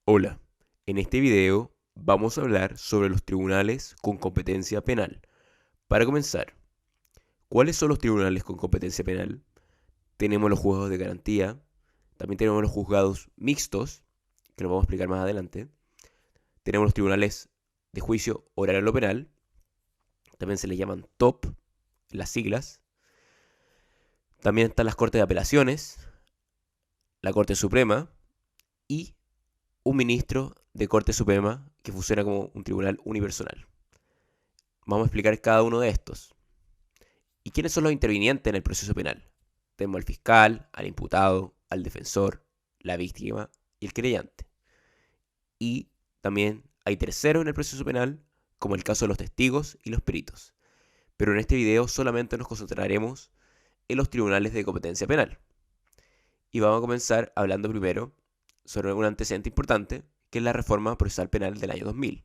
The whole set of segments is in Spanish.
Hola, en este video vamos a hablar sobre los tribunales con competencia penal. Para comenzar, ¿cuáles son los tribunales con competencia penal? Tenemos los juzgados de garantía, también tenemos los juzgados mixtos, que los vamos a explicar más adelante. Tenemos los tribunales de juicio oral a lo penal, también se les llaman TOP, las siglas. También están las Cortes de Apelaciones, la Corte Suprema y un ministro de Corte Suprema que funciona como un tribunal unipersonal. Vamos a explicar cada uno de estos. ¿Y quiénes son los intervinientes en el proceso penal? Tenemos al fiscal, al imputado, al defensor, la víctima y el querellante. Y también hay terceros en el proceso penal, como el caso de los testigos y los peritos. Pero en este video solamente nos concentraremos en los tribunales de competencia penal. Y vamos a comenzar hablando primero sobre un antecedente importante, que es la reforma procesal penal del año 2000,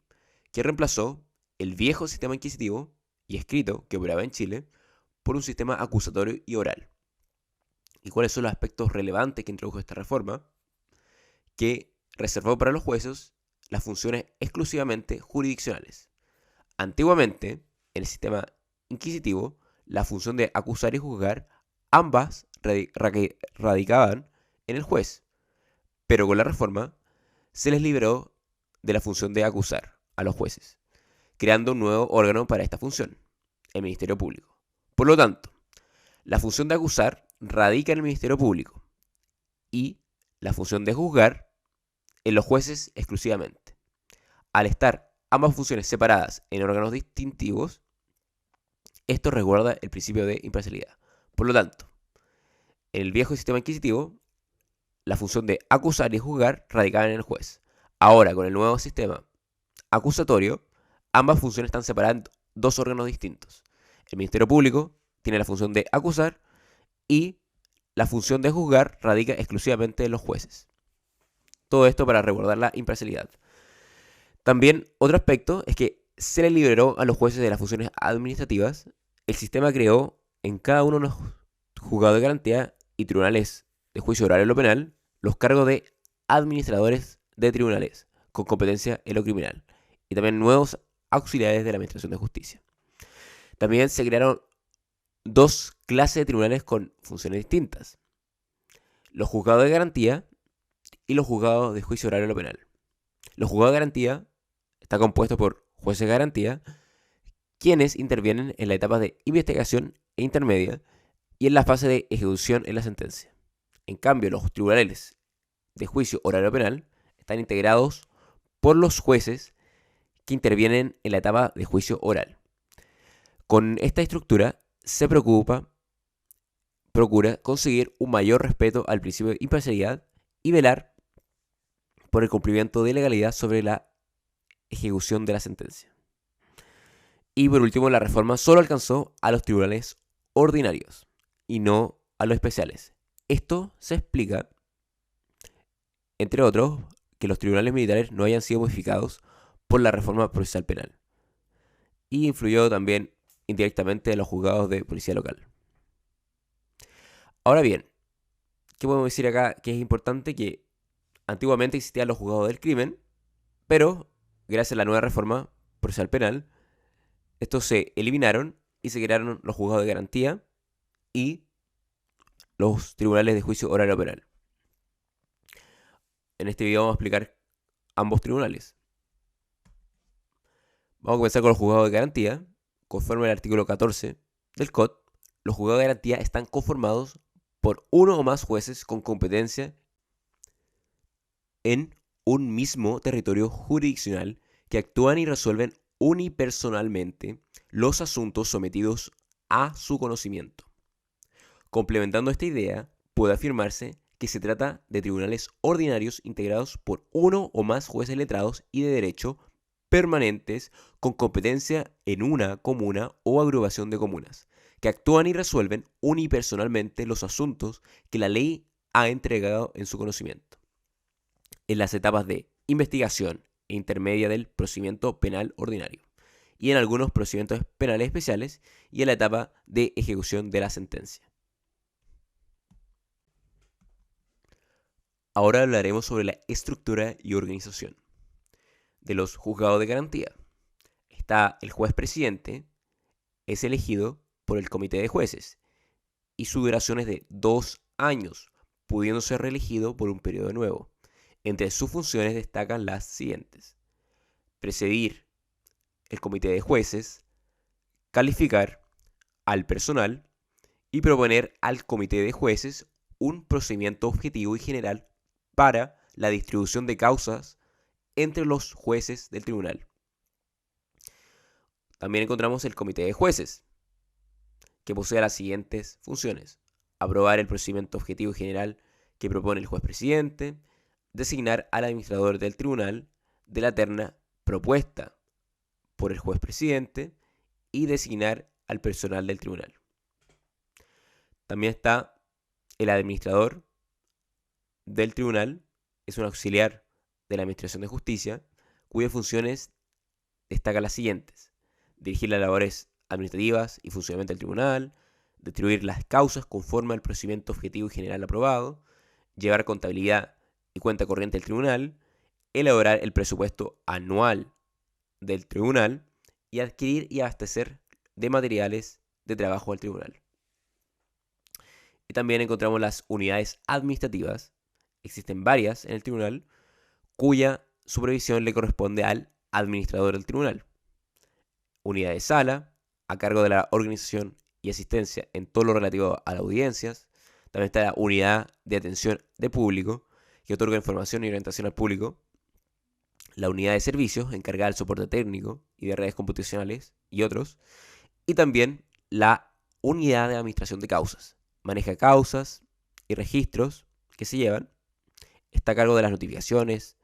que reemplazó el viejo sistema inquisitivo y escrito que operaba en Chile por un sistema acusatorio y oral. ¿Y cuáles son los aspectos relevantes que introdujo esta reforma? Que reservó para los jueces las funciones exclusivamente jurisdiccionales. Antiguamente, en el sistema inquisitivo, la función de acusar y juzgar ambas radicaban en el juez, pero con la reforma se les liberó de la función de acusar a los jueces, creando un nuevo órgano para esta función, el Ministerio Público. Por lo tanto, la función de acusar radica en el Ministerio Público y la función de juzgar en los jueces exclusivamente. Al estar ambas funciones separadas en órganos distintivos, esto resguarda el principio de imparcialidad. Por lo tanto, en el viejo sistema inquisitivo, la función de acusar y juzgar radicaba en el juez. Ahora, con el nuevo sistema acusatorio, ambas funciones están separadas en dos órganos distintos. El Ministerio Público tiene la función de acusar y la función de juzgar radica exclusivamente en los jueces. Todo esto para resguardar la imparcialidad. También otro aspecto es que se le liberó a los jueces de las funciones administrativas. El sistema creó en cada uno de los juzgados de garantía y tribunales de juicio oral en lo penal los cargos de administradores de tribunales con competencia en lo criminal y también nuevos auxiliares de la Administración de Justicia. También se crearon dos clases de tribunales con funciones distintas: los juzgados de garantía y los juzgados de juicio oral en lo penal. Los juzgados de garantía están compuestos por jueces de garantía, quienes intervienen en la etapa de investigación e intermedia y en la fase de ejecución en la sentencia. En cambio, los tribunales de juicio oral o penal están integrados por los jueces que intervienen en la etapa de juicio oral. Con esta estructura se procura conseguir un mayor respeto al principio de imparcialidad y velar por el cumplimiento de legalidad sobre la ejecución de la sentencia. Y por último, la reforma solo alcanzó a los tribunales ordinarios y no a los especiales. Esto se explica, entre otros, que los tribunales militares no hayan sido modificados por la reforma procesal penal. Y influyó también indirectamente en los juzgados de policía local. Ahora bien, ¿qué podemos decir acá? Que es importante que antiguamente existían los juzgados del crimen, pero gracias a la nueva reforma procesal penal, estos se eliminaron y se crearon los juzgados de garantía y los tribunales de juicio oral o penal. En este video vamos a explicar ambos tribunales. Vamos a comenzar con los juzgados de garantía. Conforme al artículo 14 del COD, los juzgados de garantía están conformados por uno o más jueces con competencia en un mismo territorio jurisdiccional que actúan y resuelven unipersonalmente los asuntos sometidos a su conocimiento. Complementando esta idea, puede afirmarse que se trata de tribunales ordinarios integrados por uno o más jueces letrados y de derecho permanentes con competencia en una comuna o agrupación de comunas, que actúan y resuelven unipersonalmente los asuntos que la ley ha entregado en su conocimiento, en las etapas de investigación e intermedia del procedimiento penal ordinario, y en algunos procedimientos penales especiales, y en la etapa de ejecución de la sentencia. Ahora hablaremos sobre la estructura y organización de los juzgados de garantía. Está el juez presidente, es elegido por el comité de jueces y su duración es de 2 años, pudiendo ser reelegido por un periodo nuevo. Entre sus funciones destacan las siguientes: presidir el comité de jueces, calificar al personal y proponer al comité de jueces un procedimiento objetivo y general para la distribución de causas entre los jueces del tribunal. También encontramos el comité de jueces, que posee las siguientes funciones: aprobar el procedimiento objetivo y general que propone el juez presidente, designar al administrador del tribunal de la terna propuesta por el juez presidente y designar al personal del tribunal. También está el administrador del tribunal, es un auxiliar de la Administración de Justicia, cuyas funciones destacan las siguientes: dirigir las labores administrativas y funcionamiento del tribunal, distribuir las causas conforme al procedimiento objetivo y general aprobado, llevar contabilidad y cuenta corriente del tribunal, elaborar el presupuesto anual del tribunal y adquirir y abastecer de materiales de trabajo al tribunal. Y también encontramos las unidades administrativas. Existen varias en el tribunal, cuya supervisión le corresponde al administrador del tribunal. Unidad de sala, a cargo de la organización y asistencia en todo lo relativo a las audiencias. También está la unidad de atención de público, que otorga información y orientación al público. La unidad de servicios, encargada del soporte técnico y de redes computacionales y otros. Y también la unidad de administración de causas. Maneja causas y registros que se llevan. Está a cargo de las notificaciones,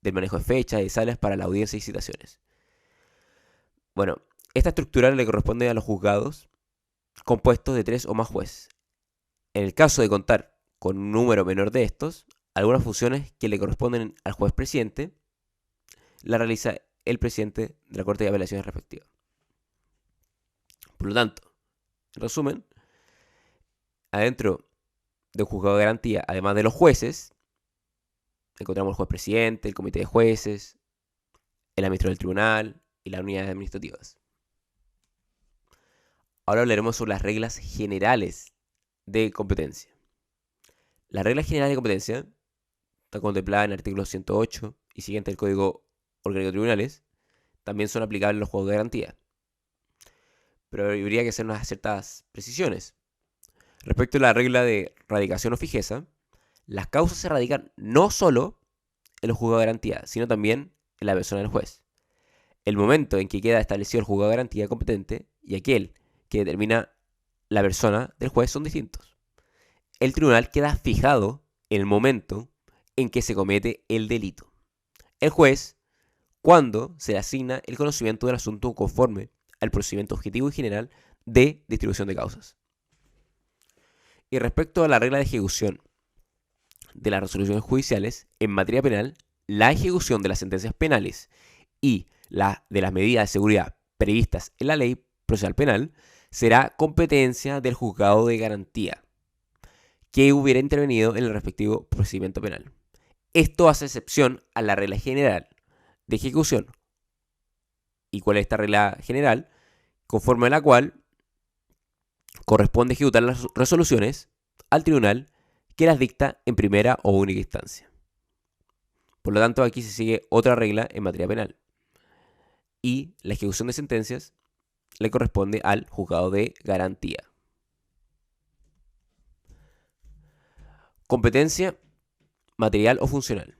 del manejo de fechas y salas para la audiencia y citaciones. Bueno, esta estructura le corresponde a los juzgados compuestos de 3 o más jueces. En el caso de contar con un número menor de estos, algunas funciones que le corresponden al juez presidente la realiza el presidente de la Corte de Apelaciones respectiva. Por lo tanto, en resumen, adentro de un juzgado de garantía, además de los jueces, encontramos el juez presidente, el comité de jueces, el administrador del tribunal y las unidades administrativas. Ahora hablaremos sobre las reglas generales de competencia. Las reglas generales de competencia están contempladas en el artículo 108 y siguiente del Código Orgánico de Tribunales. También son aplicables en los juegos de garantía, pero habría que hacer unas ciertas precisiones. Respecto a la regla de radicación o fijeza, las causas se radican no solo en los juzgados de garantía, sino también en la persona del juez. El momento en que queda establecido el juzgado de garantía competente y aquel que determina la persona del juez son distintos. El tribunal queda fijado en el momento en que se comete el delito. El juez, cuando se le asigna el conocimiento del asunto conforme al procedimiento objetivo y general de distribución de causas. Y respecto a la regla de ejecución de las resoluciones judiciales, en materia penal, la ejecución de las sentencias penales y de las medidas de seguridad previstas en la ley procesal penal será competencia del juzgado de garantía que hubiera intervenido en el respectivo procedimiento penal. Esto hace excepción a la regla general de ejecución. ¿Y cuál es esta regla general? Conforme a la cual corresponde ejecutar las resoluciones al tribunal que las dicta en primera o única instancia. Por lo tanto, aquí se sigue otra regla en materia penal. Y la ejecución de sentencias le corresponde al juzgado de garantía. Competencia material o funcional.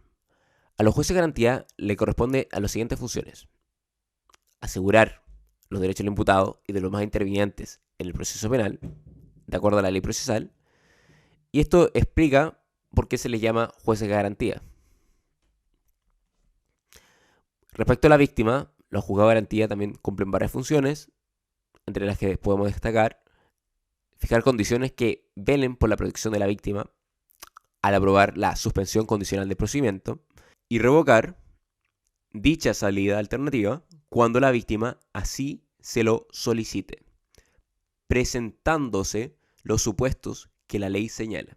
A los jueces de garantía le corresponde a las siguientes funciones: asegurar los derechos del imputado y de los más intervinientes en el proceso penal, de acuerdo a la ley procesal, y esto explica por qué se les llama jueces de garantía. Respecto a la víctima, los juzgados de garantía también cumplen varias funciones, entre las que podemos destacar: fijar condiciones que velen por la protección de la víctima al aprobar la suspensión condicional del procedimiento y revocar dicha salida alternativa cuando la víctima así se lo solicite, presentándose los supuestos que la ley señala.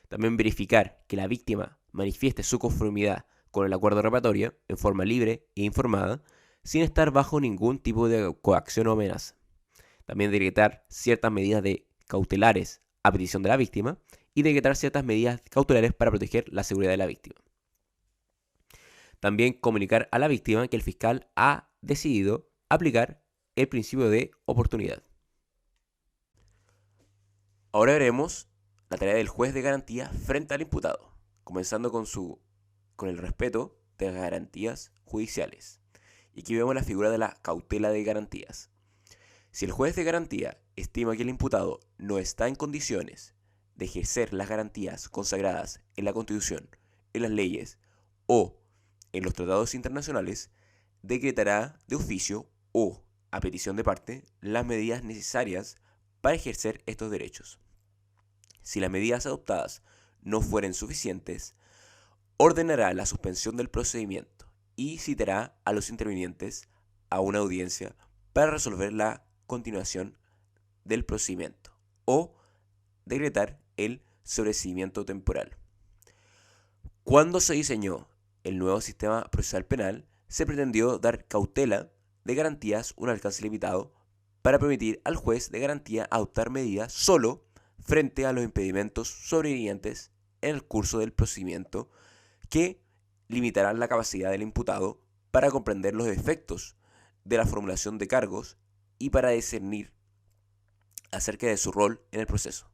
También verificar que la víctima manifieste su conformidad con el acuerdo reparatorio en forma libre e informada, sin estar bajo ningún tipo de coacción o amenaza. También decretar ciertas medidas cautelares a petición de la víctima y decretar ciertas medidas cautelares para proteger la seguridad de la víctima. También comunicar a la víctima que el fiscal ha decidido aplicar el principio de oportunidad. Ahora veremos la tarea del juez de garantía frente al imputado, comenzando con el respeto de las garantías judiciales. Y aquí vemos la figura de la cautela de garantías. Si el juez de garantía estima que el imputado no está en condiciones de ejercer las garantías consagradas en la Constitución, en las leyes o en los tratados internacionales, decretará de oficio o a petición de parte las medidas necesarias para ejercer estos derechos. Si las medidas adoptadas no fueren suficientes, ordenará la suspensión del procedimiento y citará a los intervinientes a una audiencia para resolver la continuación del procedimiento o decretar el sobreseimiento temporal. Cuando se diseñó el nuevo sistema procesal penal, se pretendió dar cautela de garantías un alcance limitado para permitir al juez de garantía adoptar medidas solo frente a los impedimentos sobrevivientes en el curso del procedimiento que limitarán la capacidad del imputado para comprender los efectos de la formulación de cargos y para discernir acerca de su rol en el proceso.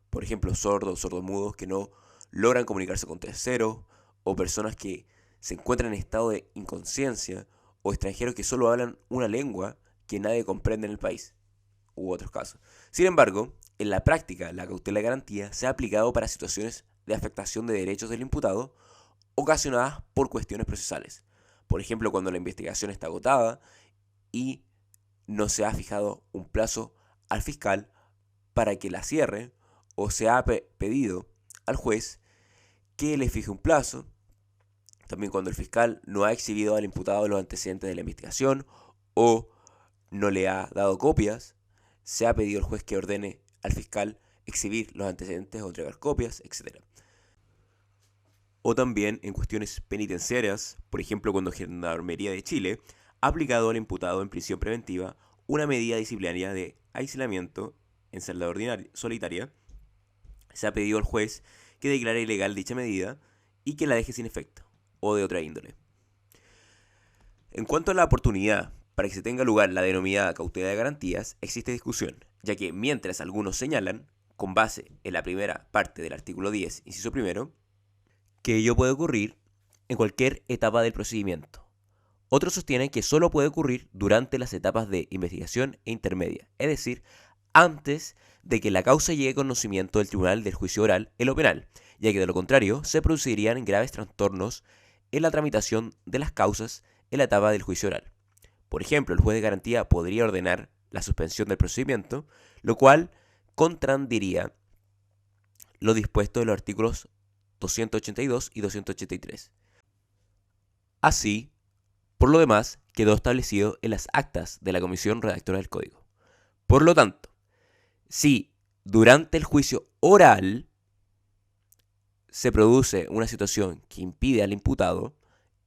Por ejemplo, sordomudos que no logran comunicarse con terceros, o personas que se encuentran en estado de inconsciencia, o extranjeros que solo hablan una lengua que nadie comprende en el país, u otros casos. Sin embargo, en la práctica, la cautela de garantía se ha aplicado para situaciones de afectación de derechos del imputado ocasionadas por cuestiones procesales. Por ejemplo, cuando la investigación está agotada y no se ha fijado un plazo al fiscal para que la cierre, o se ha pedido al juez que le fije un plazo. También cuando el fiscal no ha exhibido al imputado los antecedentes de la investigación o no le ha dado copias, se ha pedido al juez que ordene al fiscal exhibir los antecedentes o entregar copias, etc. O también en cuestiones penitenciarias, por ejemplo cuando Gendarmería de Chile ha aplicado al imputado en prisión preventiva una medida disciplinaria de aislamiento en celda solitaria, se ha pedido al juez que declare ilegal dicha medida y que la deje sin efecto, o de otra índole. En cuanto a la oportunidad para que se tenga lugar la denominada cautela de garantías, existe discusión, ya que mientras algunos señalan, con base en la primera parte del artículo 10, inciso primero, que ello puede ocurrir en cualquier etapa del procedimiento. Otros sostienen que solo puede ocurrir durante las etapas de investigación e intermedia, es decir, antes de que la causa llegue a conocimiento del tribunal del juicio oral en lo penal, ya que de lo contrario se producirían graves trastornos en la tramitación de las causas en la etapa del juicio oral. Por ejemplo, el juez de garantía podría ordenar la suspensión del procedimiento, lo cual contradiría lo dispuesto en los artículos 282 y 283. Así, por lo demás, quedó establecido en las actas de la Comisión Redactora del Código. Por lo tanto, si durante el juicio oral se produce una situación que impide al imputado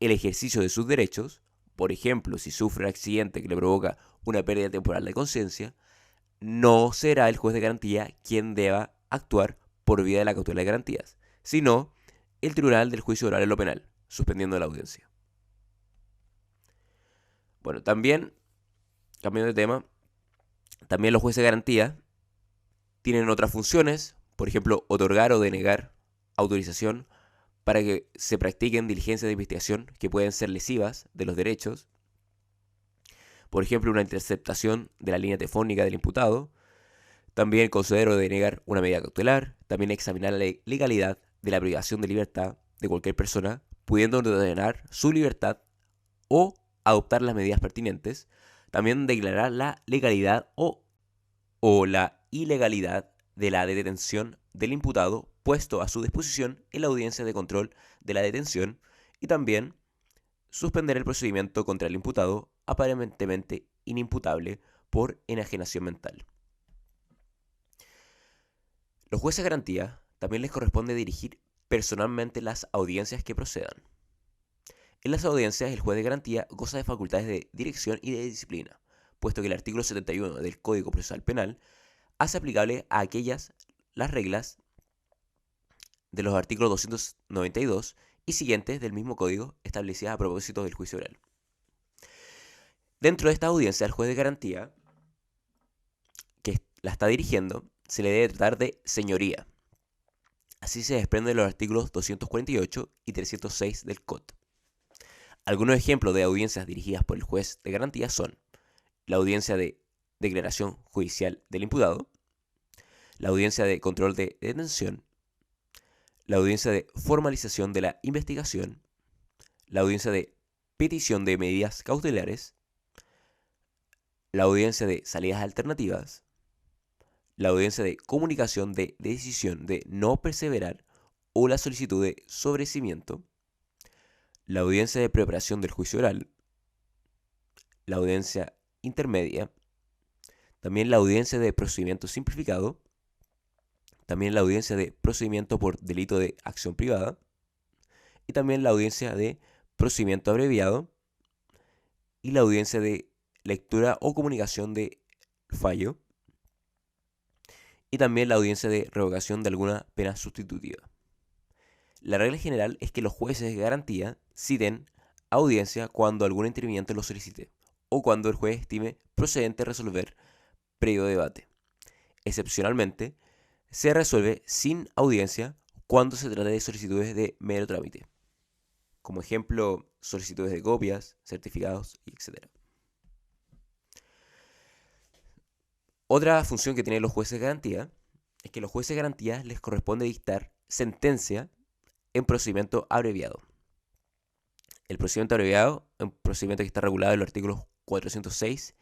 el ejercicio de sus derechos, por ejemplo, si sufre un accidente que le provoca una pérdida temporal de conciencia, no será el juez de garantía quien deba actuar por vía de la cautela de garantías, sino el tribunal del juicio oral en lo penal, suspendiendo la audiencia. Bueno, también, cambiando de tema, también los jueces de garantía tienen otras funciones, por ejemplo, otorgar o denegar autorización para que se practiquen diligencias de investigación que pueden ser lesivas de los derechos. Por ejemplo, una interceptación de la línea telefónica del imputado. También conceder o denegar una medida cautelar. También examinar la legalidad de la privación de libertad de cualquier persona, pudiendo ordenar su libertad o adoptar las medidas pertinentes. También declarar la legalidad o la ilegalidad de la detención del imputado puesto a su disposición en la audiencia de control de la detención, y también suspender el procedimiento contra el imputado aparentemente inimputable por enajenación mental. Los jueces de garantía también les corresponde dirigir personalmente las audiencias que procedan. En las audiencias, el juez de garantía goza de facultades de dirección y de disciplina, puesto que el artículo 71 del Código Procesal Penal hace aplicable a aquellas las reglas de los artículos 292 y siguientes del mismo código establecidas a propósito del juicio oral. Dentro de esta audiencia, el juez de garantía que la está dirigiendo se le debe tratar de señoría. Así se desprende de los artículos 248 y 306 del COT. Algunos ejemplos de audiencias dirigidas por el juez de garantía son la audiencia de declaración judicial del imputado, la audiencia de control de detención, la audiencia de formalización de la investigación, la audiencia de petición de medidas cautelares, la audiencia de salidas alternativas, la audiencia de comunicación de decisión de no perseverar o la solicitud de sobreseimiento, la audiencia de preparación del juicio oral, la audiencia intermedia, también la audiencia de procedimiento simplificado, también la audiencia de procedimiento por delito de acción privada y también la audiencia de procedimiento abreviado y la audiencia de lectura o comunicación de fallo y también la audiencia de revocación de alguna pena sustitutiva. La regla general es que los jueces de garantía citen audiencia cuando algún interviniente lo solicite o cuando el juez estime procedente resolver previo debate. Excepcionalmente, se resuelve sin audiencia cuando se trata de solicitudes de mero trámite. Como ejemplo, solicitudes de copias, certificados, etc. Otra función que tienen los jueces de garantía es que a los jueces de garantía les corresponde dictar sentencia en procedimiento abreviado. El procedimiento abreviado es un procedimiento que está regulado en los artículos 406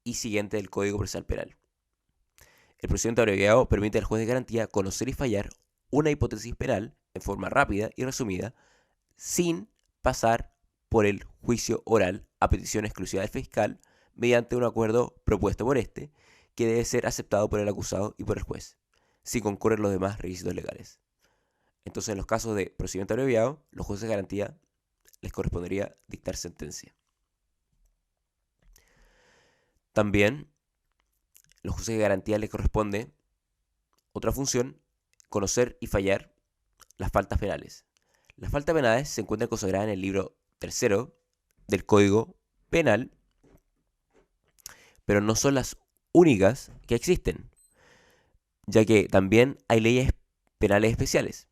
y siguiente del Código Procesal Penal. El procedimiento abreviado permite al juez de garantía conocer y fallar una hipótesis penal en forma rápida y resumida, sin pasar por el juicio oral a petición exclusiva del fiscal mediante un acuerdo propuesto por este, que debe ser aceptado por el acusado y por el juez, si concurren los demás requisitos legales. Entonces, en los casos de procedimiento abreviado, los jueces de garantía les correspondería dictar sentencia. También, los jueces de garantía les corresponde otra función, conocer y fallar las faltas penales. Las faltas penales se encuentran consagradas en el libro 3 del Código Penal, pero no son las únicas que existen, ya que también hay leyes penales especiales.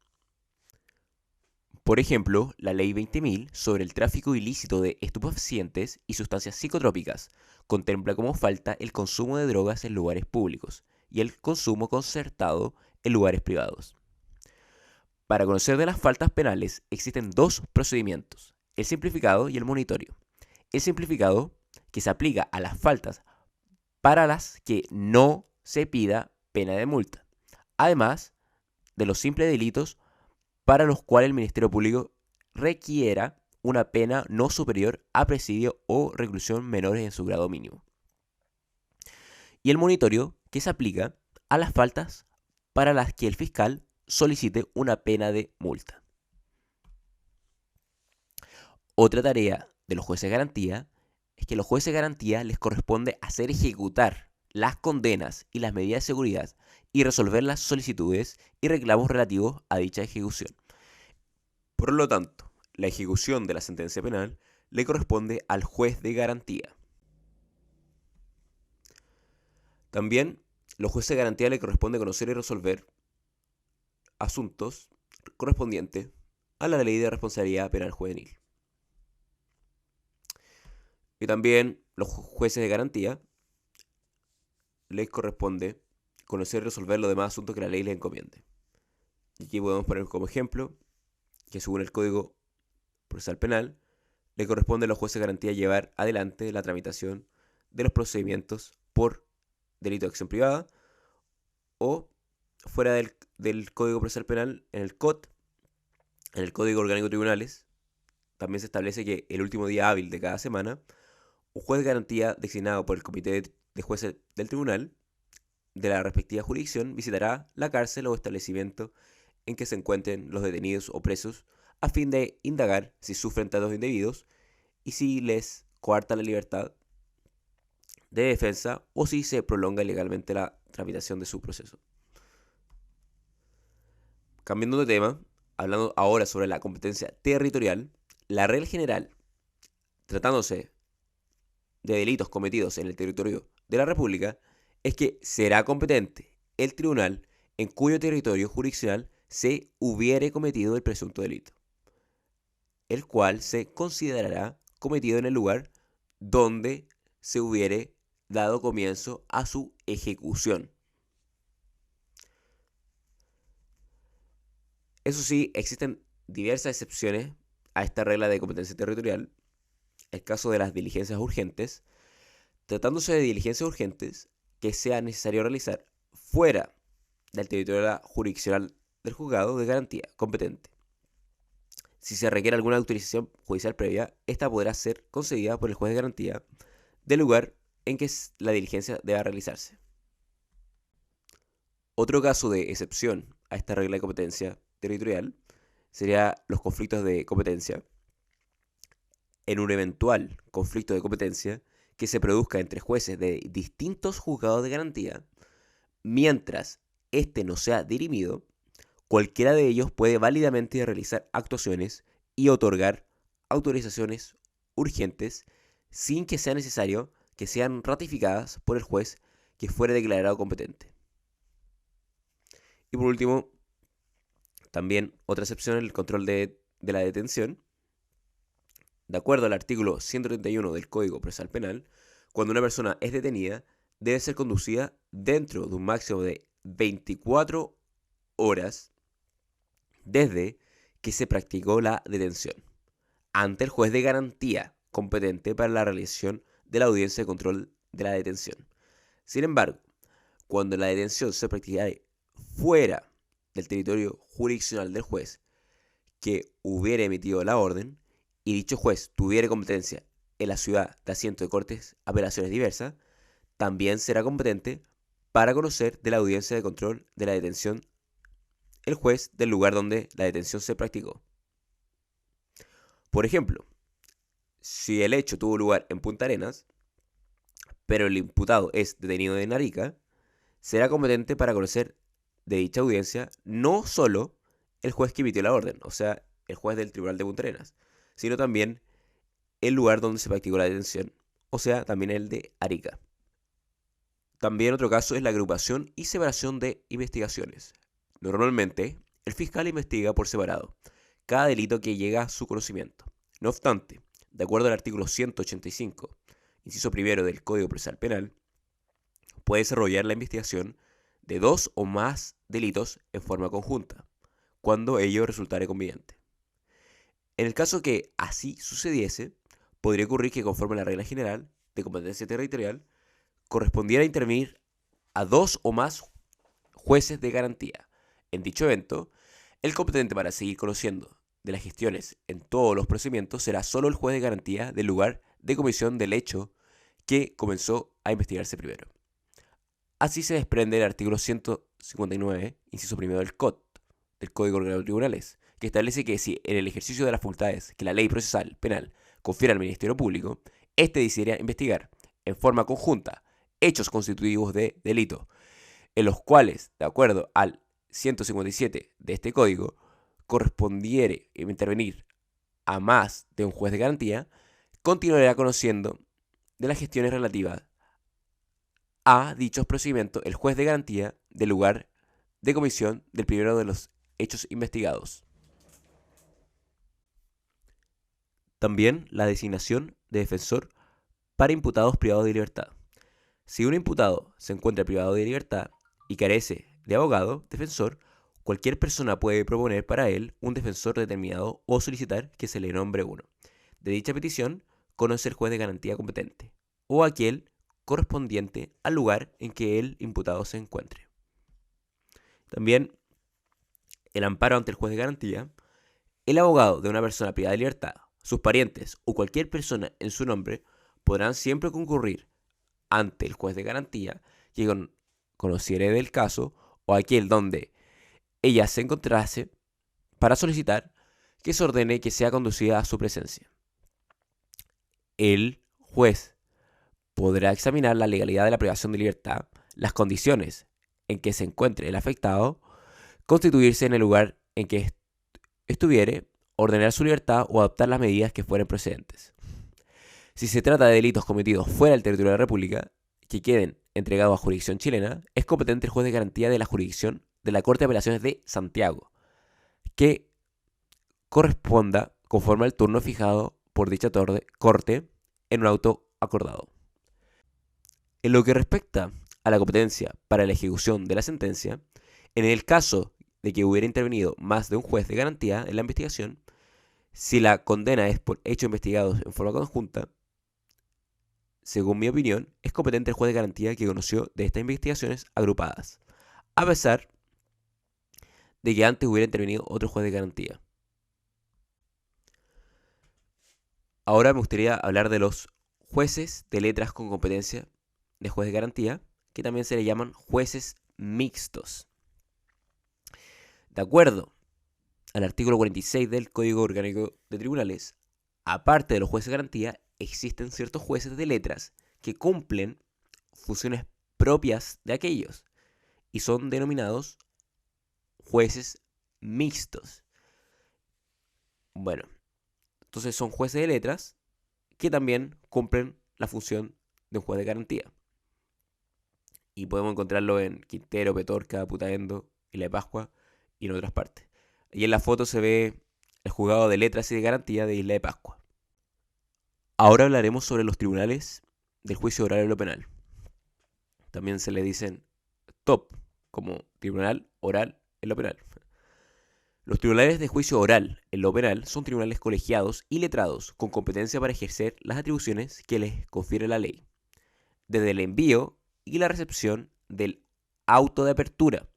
Por ejemplo, la Ley 20.000 sobre el tráfico ilícito de estupefacientes y sustancias psicotrópicas contempla como falta el consumo de drogas en lugares públicos y el consumo concertado en lugares privados. Para conocer de las faltas penales existen dos procedimientos, el simplificado y el monitorio. El simplificado, que se aplica a las faltas para las que no se pida pena de multa, además de los simples delitos para los cuales el Ministerio Público requiera una pena no superior a presidio o reclusión menores en su grado mínimo. Y el monitorio, que se aplica a las faltas para las que el fiscal solicite una pena de multa. Otra tarea de los jueces de garantía es que a los jueces de garantía les corresponde hacer ejecutar las condenas y las medidas de seguridad y resolver las solicitudes y reclamos relativos a dicha ejecución. Por lo tanto, la ejecución de la sentencia penal le corresponde al juez de garantía. También, los jueces de garantía le corresponde conocer y resolver asuntos correspondientes a la Ley de Responsabilidad Penal Juvenil. Y también los jueces de garantía les corresponde conocer y resolver los demás asuntos que la ley les encomiende. Y aquí podemos poner como ejemplo que según el Código Procesal Penal le corresponde a los jueces de garantía llevar adelante la tramitación de los procedimientos por delito de acción privada o fuera del Código Procesal Penal, en el COT, en el Código Orgánico de Tribunales, también se establece que el último día hábil de cada semana, un juez de garantía designado por el Comité de Jueces del Tribunal de la respectiva jurisdicción visitará la cárcel o establecimiento en que se encuentren los detenidos o presos a fin de indagar si sufren tratos indebidos y si les coarta la libertad de defensa o si se prolonga ilegalmente la tramitación de su proceso. Cambiando de tema, hablando ahora sobre la competencia territorial, la regla general, tratándose de delitos cometidos en el territorio de la República, es que será competente el tribunal en cuyo territorio jurisdiccional se hubiere cometido el presunto delito, el cual se considerará cometido en el lugar donde se hubiere dado comienzo a su ejecución. Eso sí, existen diversas excepciones a esta regla de competencia territorial. El caso de las diligencias urgentes, tratándose de diligencias urgentes que sea necesario realizar fuera del territorio jurisdiccional del juzgado de garantía competente. Si se requiere alguna autorización judicial previa, esta podrá ser concedida por el juez de garantía del lugar en que la diligencia deba realizarse. Otro caso de excepción a esta regla de competencia territorial sería los conflictos de competencia. En un eventual conflicto de competencia que se produzca entre jueces de distintos juzgados de garantía, mientras éste no sea dirimido, cualquiera de ellos puede válidamente realizar actuaciones y otorgar autorizaciones urgentes sin que sea necesario que sean ratificadas por el juez que fuere declarado competente. Y por último, también otra excepción en el control de la detención. De acuerdo al artículo 131 del Código Procesal Penal, cuando una persona es detenida, debe ser conducida dentro de un máximo de 24 horas desde que se practicó la detención, ante el juez de garantía competente para la realización de la audiencia de control de la detención. Sin embargo, cuando la detención se practicare fuera del territorio jurisdiccional del juez que hubiera emitido la orden, y dicho juez tuviere competencia en la ciudad de asiento de cortes apelaciones diversas, también será competente para conocer de la audiencia de control de la detención el juez del lugar donde la detención se practicó. Por ejemplo, si el hecho tuvo lugar en Punta Arenas, pero el imputado es detenido en Arica, será competente para conocer de dicha audiencia no solo el juez que emitió la orden, o sea, el juez del Tribunal de Punta Arenas, sino también el lugar donde se practicó la detención, o sea, también el de Arica. También otro caso es la agrupación y separación de investigaciones. Normalmente, el fiscal investiga por separado cada delito que llega a su conocimiento. No obstante, de acuerdo al artículo 185, inciso primero del Código Procesal Penal, puede desarrollar la investigación de dos o más delitos en forma conjunta, cuando ello resultare conveniente. En el caso que así sucediese, podría ocurrir que conforme a la regla general de competencia territorial, correspondiera intervenir a dos o más jueces de garantía. En dicho evento, el competente para seguir conociendo de las gestiones en todos los procedimientos será solo el juez de garantía del lugar de comisión del hecho que comenzó a investigarse primero. Así se desprende el artículo 159, inciso primero del COT, del Código Orgánico de Tribunales, que establece que si en el ejercicio de las facultades que la ley procesal penal confiere al Ministerio Público, éste decidiera investigar en forma conjunta hechos constitutivos de delito, en los cuales, de acuerdo al 157 de este código, correspondiere intervenir a más de un juez de garantía, continuará conociendo de las gestiones relativas a dichos procedimientos el juez de garantía del lugar de comisión del primero de los hechos investigados. También la designación de defensor para imputados privados de libertad. Si un imputado se encuentra privado de libertad y carece de abogado defensor, cualquier persona puede proponer para él un defensor determinado o solicitar que se le nombre uno. De dicha petición, conoce el juez de garantía competente o aquel correspondiente al lugar en que el imputado se encuentre. También el amparo ante el juez de garantía. El abogado de una persona privada de libertad, sus parientes o cualquier persona en su nombre podrán siempre concurrir ante el juez de garantía que conociere del caso o aquel donde ella se encontrase para solicitar que se ordene que sea conducida a su presencia. El juez podrá examinar la legalidad de la privación de libertad, las condiciones en que se encuentre el afectado, constituirse en el lugar en que estuviere, ordenar su libertad o adoptar las medidas que fueren procedentes. Si se trata de delitos cometidos fuera del territorio de la República, que queden entregados a jurisdicción chilena, es competente el juez de garantía de la jurisdicción de la Corte de Apelaciones de Santiago, que corresponda conforme al turno fijado por dicha corte en un auto acordado. En lo que respecta a la competencia para la ejecución de la sentencia, en el caso de que hubiera intervenido más de un juez de garantía en la investigación, si la condena es por hechos investigados en forma conjunta, según mi opinión, es competente el juez de garantía que conoció de estas investigaciones agrupadas, a pesar de que antes hubiera intervenido otro juez de garantía. Ahora me gustaría hablar de los jueces de letras con competencia de juez de garantía, que también se le llaman jueces mixtos. De acuerdo al artículo 46 del Código Orgánico de Tribunales, aparte de los jueces de garantía, existen ciertos jueces de letras que cumplen funciones propias de aquellos y son denominados jueces mixtos. Bueno, entonces son jueces de letras que también cumplen la función de un juez de garantía. Y podemos encontrarlo en Quintero, Petorca, Putaendo, Isla de Pascua y en otras partes. Y en la foto se ve el juzgado de letras y de garantía de Isla de Pascua. Ahora hablaremos sobre los tribunales del juicio oral en lo penal. También se le dicen TOP, como tribunal oral en lo penal. Los tribunales de juicio oral en lo penal son tribunales colegiados y letrados con competencia para ejercer las atribuciones que les confiere la ley, desde el envío y la recepción del auto de apertura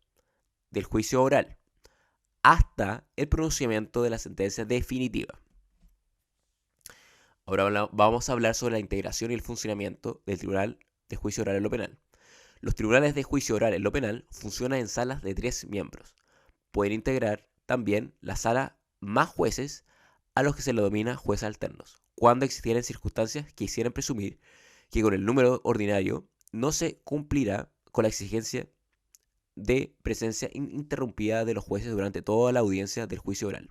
del juicio oral hasta el pronunciamiento de la sentencia definitiva. Ahora vamos a hablar sobre la integración y el funcionamiento del tribunal de juicio oral en lo penal. Los tribunales de juicio oral en lo penal funcionan en salas de 3 miembros. Pueden integrar también la sala más jueces, a los que se le denomina jueces alternos, cuando existieran circunstancias que hicieran presumir que con el número ordinario no se cumplirá con la exigencia de presencia ininterrumpida de los jueces durante toda la audiencia del juicio oral.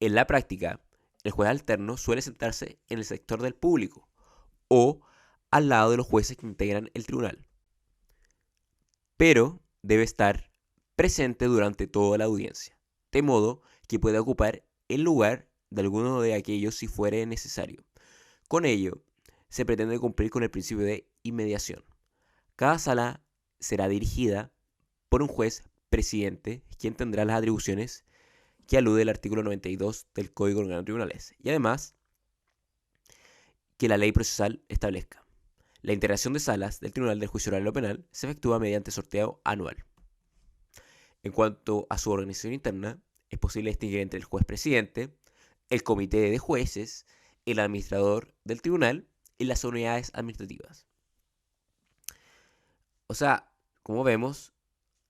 En la práctica, el juez alterno suele sentarse en el sector del público o al lado de los jueces que integran el tribunal, pero debe estar presente durante toda la audiencia, de modo que pueda ocupar el lugar de alguno de aquellos si fuere necesario. Con ello, se pretende cumplir con el principio de inmediación. Cada sala será dirigida por un juez presidente, quien tendrá las atribuciones que alude el artículo 92 del Código Orgánico de Tribunales, y además que la ley procesal establezca. La integración de salas del Tribunal del Juicio Oral en lo Penal se efectúa mediante sorteo anual. En cuanto a su organización interna, es posible distinguir entre el juez presidente, el comité de jueces, el administrador del tribunal y las unidades administrativas. O sea, como vemos,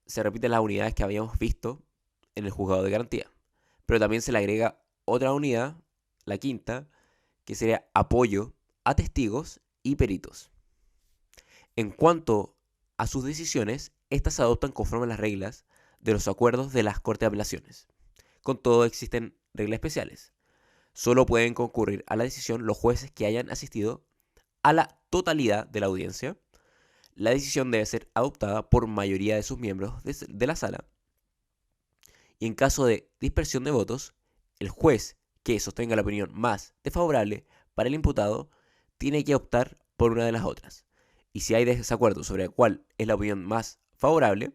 se repiten las unidades que habíamos visto en el juzgado de garantía, pero también se le agrega otra unidad, la quinta, que sería apoyo a testigos y peritos. En cuanto a sus decisiones, estas se adoptan conforme a las reglas de los acuerdos de las Cortes de Apelaciones. Con todo, existen reglas especiales. Solo pueden concurrir a la decisión los jueces que hayan asistido a la totalidad de la audiencia. La decisión debe ser adoptada por mayoría de sus miembros de la sala. Y en caso de dispersión de votos, el juez que sostenga la opinión más desfavorable para el imputado tiene que optar por una de las otras. Y si hay desacuerdo sobre cuál es la opinión más favorable,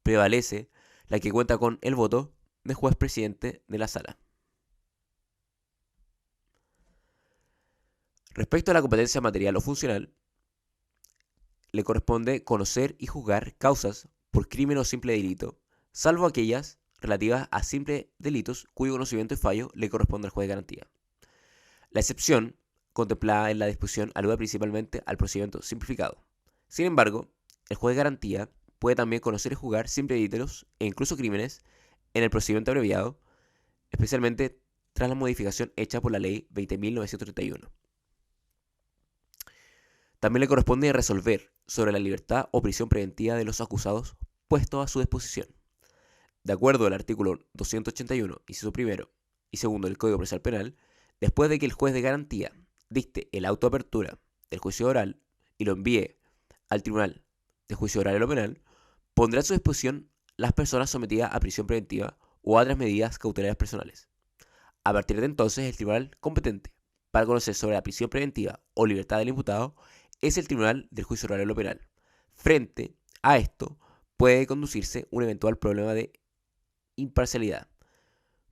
prevalece la que cuenta con el voto del juez presidente de la sala. Respecto a la competencia material o funcional, le corresponde conocer y juzgar causas por crimen o simple delito, salvo aquellas relativas a simples delitos cuyo conocimiento y fallo le corresponde al juez de garantía. La excepción contemplada en la disposición alude principalmente al procedimiento simplificado. Sin embargo, el juez de garantía puede también conocer y juzgar simples delitos e incluso crímenes en el procedimiento abreviado, especialmente tras la modificación hecha por la Ley 20.931. También le corresponde resolver sobre la libertad o prisión preventiva de los acusados puestos a su disposición. De acuerdo al artículo 281, inciso primero y segundo del Código Procesal Penal, después de que el juez de garantía dicte el auto de apertura del juicio oral y lo envíe al Tribunal de Juicio Oral en lo Penal, pondrá a su disposición las personas sometidas a prisión preventiva o a otras medidas cautelares personales. A partir de entonces, el tribunal competente para conocer sobre la prisión preventiva o libertad del imputado es el Tribunal del Juicio Oral en lo Penal. Frente a esto, puede conducirse un eventual problema de imparcialidad,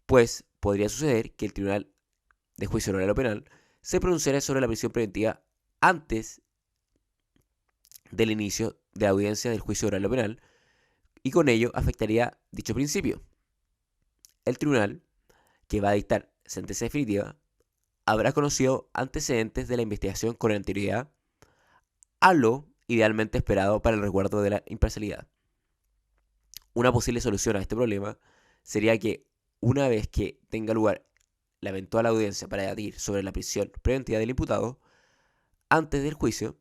pues podría suceder que el Tribunal de Juicio Oral en lo Penal se pronunciara sobre la prisión preventiva antes del inicio de la audiencia del juicio oral o penal, y con ello afectaría dicho principio. El tribunal, que va a dictar sentencia definitiva, habrá conocido antecedentes de la investigación con anterioridad a lo idealmente esperado para el resguardo de la imparcialidad. Una posible solución a este problema sería que, una vez que tenga lugar la eventual audiencia para debatir sobre la prisión preventiva del imputado, antes del juicio,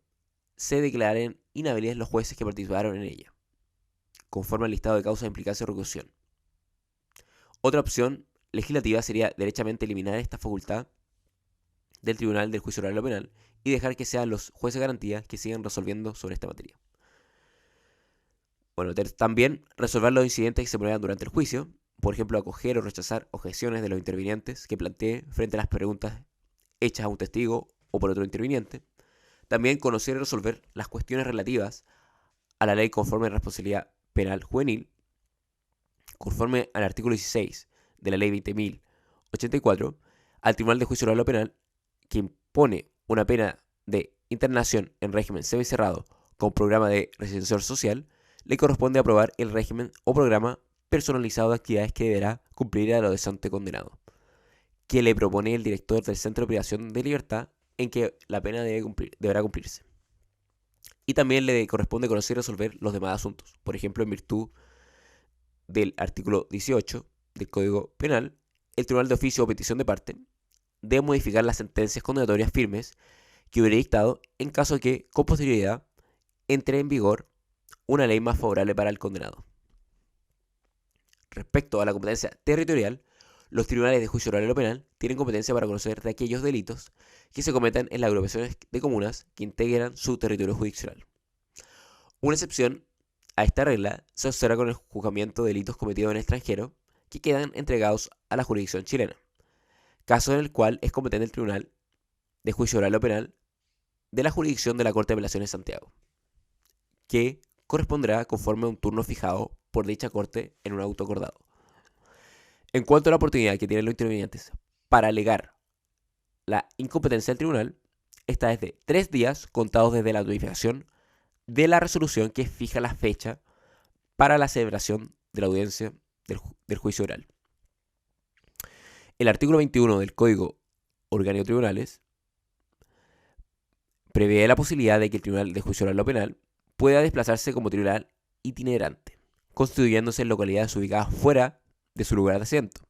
se declaren inhábiles los jueces que participaron en ella, conforme al listado de causas de implicancia o reclusión. Otra opción legislativa sería derechamente eliminar esta facultad del Tribunal del Juicio Oral en lo Penal y dejar que sean los jueces de garantía que sigan resolviendo sobre esta materia. Bueno, también resolver los incidentes que se prueban durante el juicio, por ejemplo, acoger o rechazar objeciones de los intervinientes que plantee frente a las preguntas hechas a un testigo o por otro interviniente. También conocer y resolver las cuestiones relativas a la ley conforme a responsabilidad penal juvenil, conforme al artículo 16 de la ley 20.084, al Tribunal de Juicio Oral o Penal, que impone una pena de internación en régimen semicerrado con programa de residencia social, le corresponde aprobar el régimen o programa personalizado de actividades que deberá cumplir el adolescente condenado, que le propone el director del Centro de Privación de Libertad en que la pena deberá cumplirse. Y también le corresponde conocer y resolver los demás asuntos. Por ejemplo, en virtud del artículo 18 del Código Penal, el Tribunal de Oficio o Petición de Parte debe modificar las sentencias condenatorias firmes que hubiera dictado en caso de que, con posterioridad, entre en vigor una ley más favorable para el condenado. Respecto a la competencia territorial, los tribunales de juicio oral en lo penal tienen competencia para conocer de aquellos delitos que se cometan en las agrupaciones de comunas que integran su territorio jurisdiccional. Una excepción a esta regla se observa con el juzgamiento de delitos cometidos en el extranjero que quedan entregados a la jurisdicción chilena, caso en el cual es competente el Tribunal de Juicio Oral o Penal de la jurisdicción de la Corte de Apelaciones de Santiago, que corresponderá conforme a un turno fijado por dicha Corte en un auto acordado. En cuanto a la oportunidad que tienen los intervinientes para alegar la incompetencia del tribunal, esta es de 3 días contados desde la notificación de la resolución que fija la fecha para la celebración de la audiencia del juicio oral. El artículo 21 del Código Orgánico de Tribunales prevé la posibilidad de que el Tribunal de Juicio Oral o Penal pueda desplazarse como tribunal itinerante, constituyéndose en localidades ubicadas fuera de su lugar de asiento,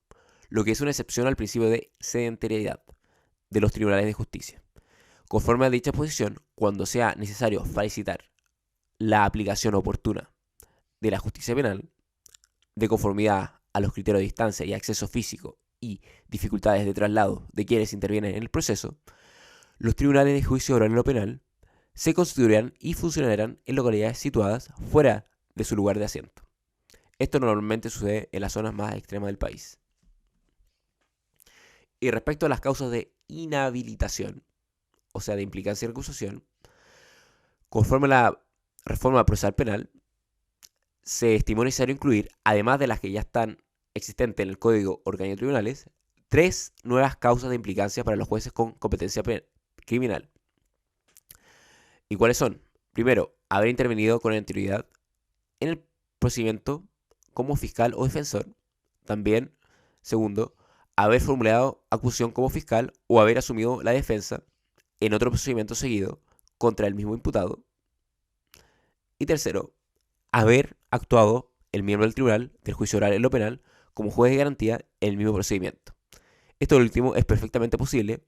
lo que es una excepción al principio de sedentariedad de los tribunales de justicia. Conforme a dicha posición, cuando sea necesario facilitar la aplicación oportuna de la justicia penal, de conformidad a los criterios de distancia y acceso físico y dificultades de traslado de quienes intervienen en el proceso, los tribunales de juicio oral o penal se constituirán y funcionarán en localidades situadas fuera de su lugar de asiento. Esto normalmente sucede en las zonas más extremas del país. Y respecto a las causas de inhabilitación, o sea, de implicancia y recusación, conforme a la reforma procesal penal, se estimó necesario incluir, además de las que ya están existentes en el Código Orgánico de Tribunales, 3 nuevas causas de implicancia para los jueces con competencia criminal. ¿Y cuáles son? Primero, haber intervenido con anterioridad en el procedimiento como fiscal o defensor. También, segundo, haber formulado acusación como fiscal o haber asumido la defensa en otro procedimiento seguido contra el mismo imputado. Y tercero, haber actuado el miembro del tribunal del juicio oral en lo penal como juez de garantía en el mismo procedimiento. Esto último es perfectamente posible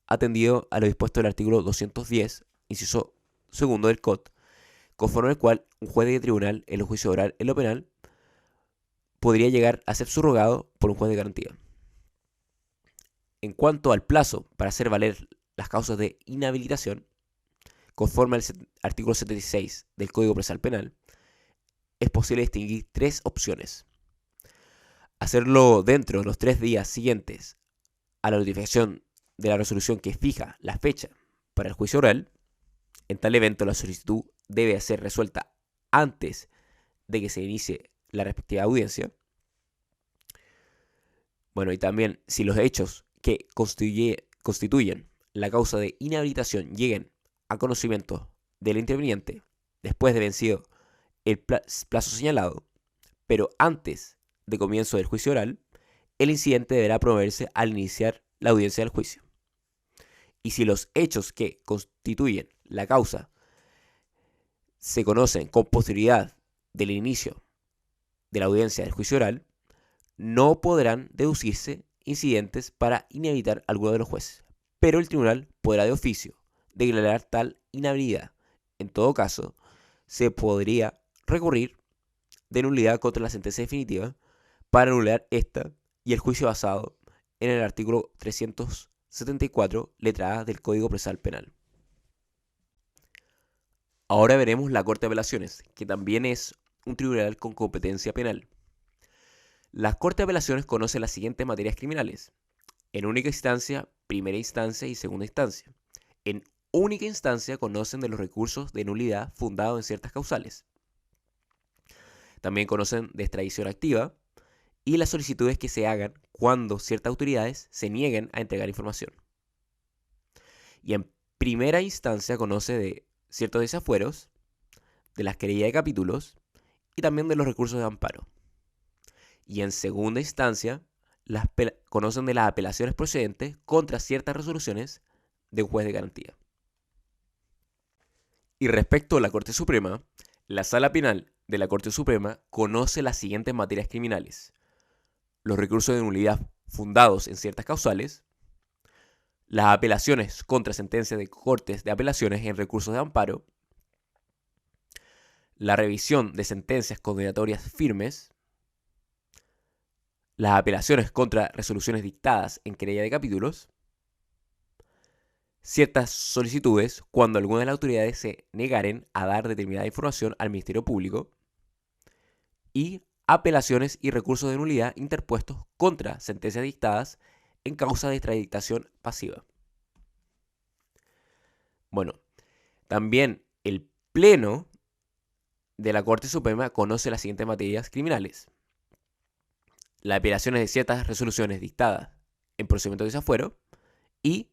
atendido a lo dispuesto del artículo 210, inciso segundo del COT, conforme al cual un juez de tribunal en el juicio oral en lo penal podría llegar a ser subrogado por un juez de garantía. En cuanto al plazo para hacer valer las causas de inhabilitación, conforme al artículo 76 del Código Procesal Penal, es posible distinguir tres opciones. Hacerlo dentro de los 3 días siguientes a la notificación de la resolución que fija la fecha para el juicio oral. En tal evento, la solicitud debe ser resuelta antes de que se inicie la respectiva audiencia. Bueno, y también si los hechos que constituyen la causa de inhabilitación lleguen a conocimiento del interviniente después de vencido el plazo señalado, pero antes de comienzo del juicio oral, el incidente deberá promoverse al iniciar la audiencia del juicio. Y si los hechos que constituyen la causa se conocen con posterioridad del inicio de la audiencia del juicio oral, no podrán deducirse incidentes para inhabilitar a alguno de los jueces, pero el tribunal podrá de oficio declarar tal inhabilidad. En todo caso, se podría recurrir de nulidad contra la sentencia definitiva para anular esta y el juicio basado en el artículo 374, letra A del Código Procesal Penal. Ahora veremos la Corte de Apelaciones, que también es un tribunal con competencia penal. La Corte de Apelaciones conoce las siguientes materias criminales: en única instancia, primera instancia y segunda instancia. En única instancia conocen de los recursos de nulidad fundados en ciertas causales. También conocen de extradición activa y las solicitudes que se hagan cuando ciertas autoridades se nieguen a entregar información. Y en primera instancia conoce de ciertos desafueros, de las querellas de capítulos y también de los recursos de amparo. Y en segunda instancia conocen de las apelaciones procedentes contra ciertas resoluciones de un juez de garantía. Y respecto a la Corte Suprema, la Sala Penal de la Corte Suprema conoce las siguientes materias criminales: los recursos de nulidad fundados en ciertas causales, las apelaciones contra sentencias de cortes de apelaciones en recursos de amparo, la revisión de sentencias condenatorias firmes, las apelaciones contra resoluciones dictadas en querella de capítulos, ciertas solicitudes cuando alguna de las autoridades se negaren a dar determinada información al Ministerio Público, y apelaciones y recursos de nulidad interpuestos contra sentencias dictadas en causa de extraditación pasiva. Bueno, también el Pleno de la Corte Suprema conoce las siguientes materias criminales: las apelaciones de ciertas resoluciones dictadas en procedimiento de desafuero y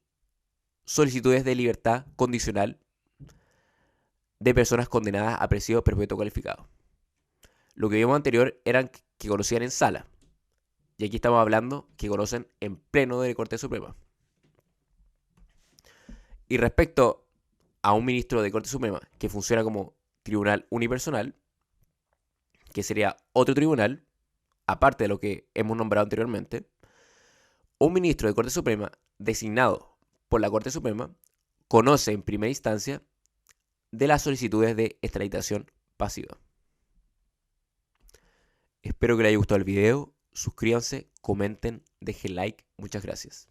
solicitudes de libertad condicional de personas condenadas a presidio perpetuo calificado. Lo que vimos anterior eran que conocían en sala, y aquí estamos hablando que conocen en Pleno de la Corte Suprema. Y respecto a un ministro de Corte Suprema que funciona como tribunal unipersonal, que sería otro tribunal, aparte de lo que hemos nombrado anteriormente, un ministro de Corte Suprema designado por la Corte Suprema conoce en primera instancia de las solicitudes de extraditación pasiva. Espero que les haya gustado el video. Suscríbanse, comenten, dejen like. Muchas gracias.